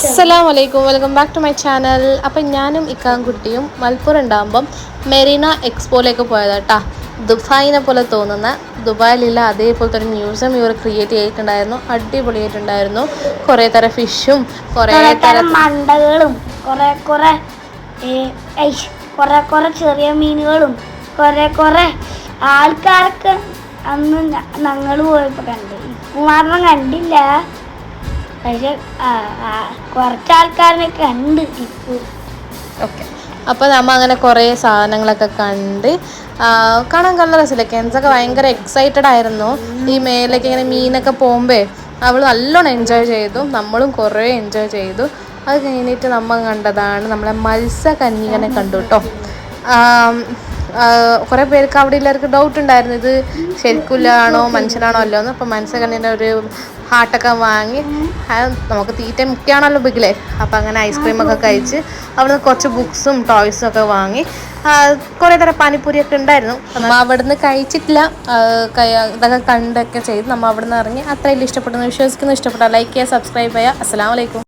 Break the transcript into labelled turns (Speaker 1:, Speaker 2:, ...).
Speaker 1: അസ്സലാമലൈക്കും, welcome back to my channel. അപ്പം ഞാനും ഇക്കാൻകുട്ടിയും മലപ്പുറം ഉണ്ടാകുമ്പം മെറീന എക്സ്പോയിലേക്ക് പോയതാട്ടാ. ദുബായിനെ പോലെ തോന്നുന്ന, ദുബായിലില്ല അതേപോലത്തെ ഒരു മ്യൂസിയം ഇവർ ക്രിയേറ്റ് ചെയ്തിട്ടുണ്ടായിരുന്നു. അടിപൊളിയായിട്ടുണ്ടായിരുന്നു. കുറേ തരം ഫിഷും കുറേ തരം
Speaker 2: മണ്ടകളും കുറേ ചെറിയ മീനുകളും കുറേ ആൾക്കാരൊക്കെ അന്ന് ഞങ്ങൾ പോയപ്പോൾ കണ്ട്. ഇപ്പം മാത്രം കണ്ടില്ല, പക്ഷെ കുറച്ച് ആൾക്കാരനൊക്കെ കണ്ട് ഇപ്പോൾ.
Speaker 1: ഓക്കെ, അപ്പോൾ നമ്മൾ അങ്ങനെ കുറേ സാധനങ്ങളൊക്കെ കണ്ട് കാണാൻ നല്ല രസമില്ല. കെൻസൊക്കെ ഭയങ്കര എക്സൈറ്റഡ് ആയിരുന്നു. ഈ മേലേക്ക് ഇങ്ങനെ മീനൊക്കെ പോകുമ്പോൾ അവൾ നല്ലോണം എൻജോയ് ചെയ്തു, നമ്മളും കുറേ എൻജോയ് ചെയ്തു. അത് കഴിഞ്ഞിട്ട് നമ്മൾ കണ്ടതാണ് നമ്മളെ മത്സ്യകന്യകനെ കണ്ടു കേട്ടോ. കുറേ പേർക്ക് അവിടെ എല്ലാവർക്കും ഡൗട്ട് ഉണ്ടായിരുന്നു, ഇത് ശരിക്കില്ലാണോ മനുഷ്യനാണോ അല്ലോ എന്ന്. അപ്പോൾ മത്സ്യകന്യൻ്റെ ഒരു ഹാർട്ടൊക്കെ വാങ്ങി, നമുക്ക് തീറ്റ മുഖ്യമാണല്ലോ ബിഗിലെ. അപ്പോൾ അങ്ങനെ ഐസ്ക്രീമൊക്കെ കഴിച്ച് അവിടുന്ന് കുറച്ച് ബുക്സും ടോയ്സും ഒക്കെ വാങ്ങി. കുറേ തരം പാനിപ്പൂരിയൊക്കെ ഉണ്ടായിരുന്നു. നമ്മൾ അവിടുന്ന് കഴിച്ചിട്ടില്ല, ഇതൊക്കെ കണ്ടൊക്കെ ചെയ്ത് നമ്മൾ അവിടുന്ന് ഇറങ്ങി. അത്രയും ഇഷ്ടപ്പെട്ടെന്ന് വിശ്വസിക്കുന്നു. ഇഷ്ടപ്പെട്ടാൽ ലൈക്ക് ചെയ്യുക, സബ്സ്ക്രൈബ് ചെയ്യുക. അസ്സലാമു അലൈക്കും.